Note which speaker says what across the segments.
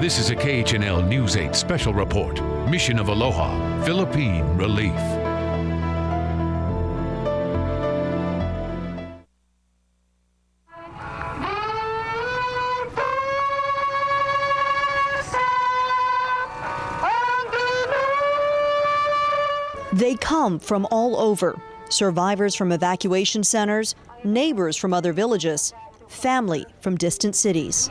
Speaker 1: This is a KHNL News 8 special report. Mission of Aloha, Philippine Relief.
Speaker 2: They come from all over. Survivors from evacuation centers, neighbors from other villages, family from distant cities.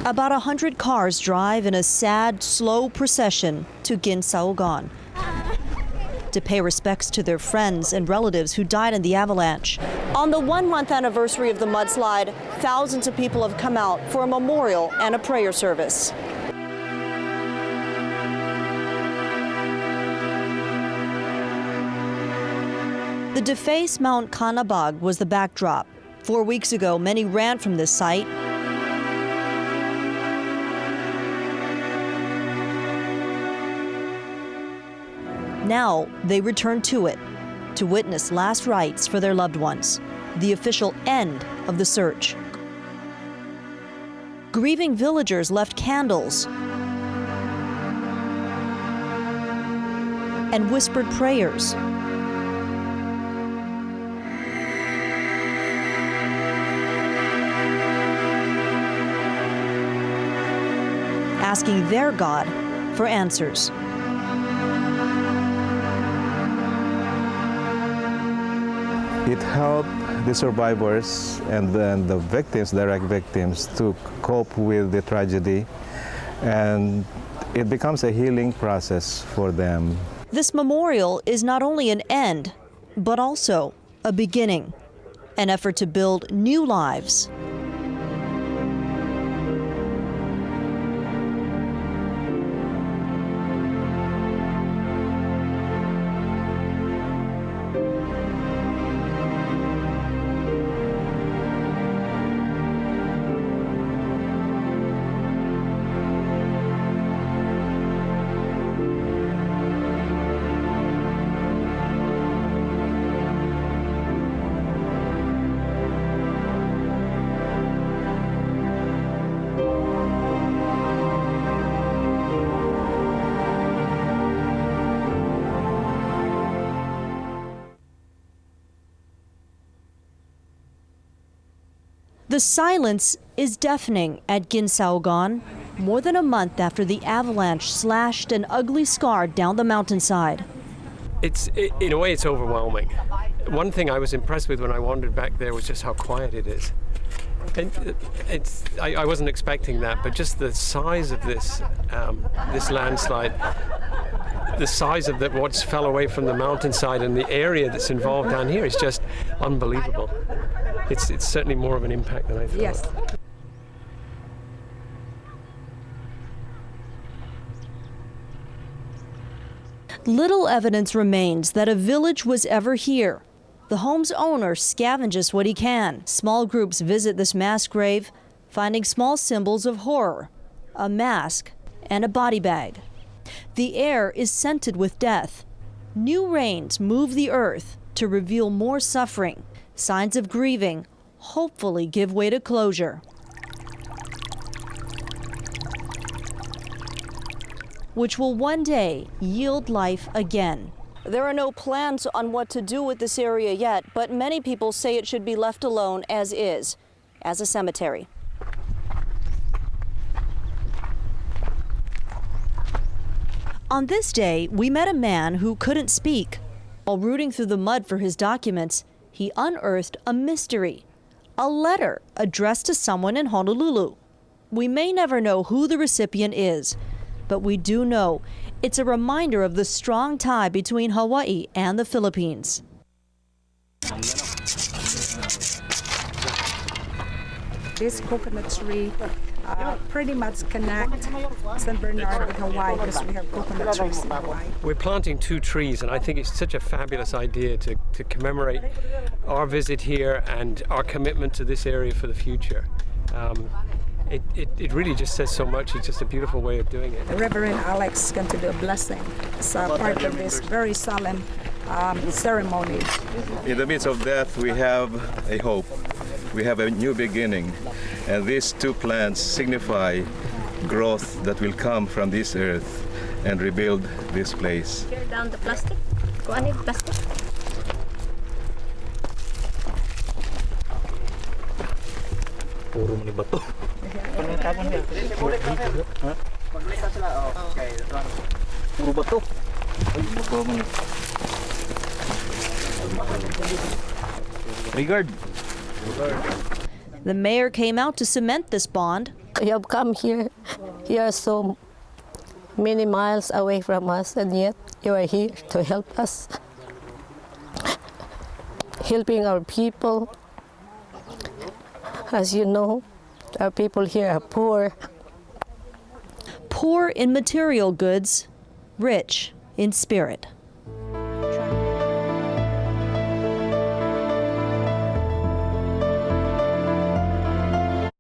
Speaker 2: About 100 cars drive in a sad, slow procession to Ginsaogan to pay respects to their friends and relatives who died in the avalanche. On the 1-month anniversary of the mudslide, thousands of people have come out for a memorial and a prayer service. The defaced Mount Kanabag was the backdrop. 4 weeks ago, many ran from this site. Now they return to it to witness last rites for their loved ones, the official end of the search. Grieving villagers left candles and whispered prayers. Asking their God for answers.
Speaker 3: It helped the survivors and then the victims, direct victims, to cope with the tragedy, and it becomes a healing process for them.
Speaker 2: This memorial is not only an end, but also a beginning, an effort to build new lives. The silence is deafening at Ginsaogan, more than a month after the avalanche slashed an ugly scar down the mountainside.
Speaker 4: In a way, it's overwhelming. One thing I was impressed with when I wandered back there was just how quiet it is. And I wasn't expecting that, but just the size of this landslide, the size of what fell away from the mountainside and the area that's involved down here is just unbelievable. It's certainly more of an impact than I thought.
Speaker 5: Yes.
Speaker 2: Little evidence remains that a village was ever here. The home's owner scavenges what he can. Small groups visit this mass grave, finding small symbols of horror, a mask, and a body bag. The air is scented with death. New rains move the earth to reveal more suffering. Signs of grieving hopefully give way to closure. Which will one day yield life again. There are no plans on what to do with this area yet, but many people say it should be left alone as is, as a cemetery. On this day, we met a man who couldn't speak. While rooting through the mud for his documents, he unearthed a mystery, a letter addressed to someone in Honolulu. We may never know who the recipient is, but we do know it's a reminder of the strong tie between Hawaii and the Philippines.
Speaker 5: This coconut tree pretty much connect San Bernardino with Hawaii because we have coconut trees in Hawaii.
Speaker 4: We're planting 2 trees, and I think it's such a fabulous idea to commemorate our visit here and our commitment to this area for the future. It really just says so much. It's just a beautiful way of doing it.
Speaker 5: The Reverend Alex is going to do a blessing. It's part of this very solemn ceremony.
Speaker 3: In the midst of death, we have a hope. We have a new beginning. And these two plants signify growth that will come from this earth and rebuild this place.
Speaker 6: Tear down the plastic. Kung ano yung plastic?
Speaker 7: Puro mo ni bato. Puro bato. Regard.
Speaker 2: The mayor came out to cement this bond.
Speaker 8: You have come here. You are so many miles away from us, and yet you are here to help us, helping our people. As you know, our people here are poor.
Speaker 2: Poor in material goods, rich in spirit.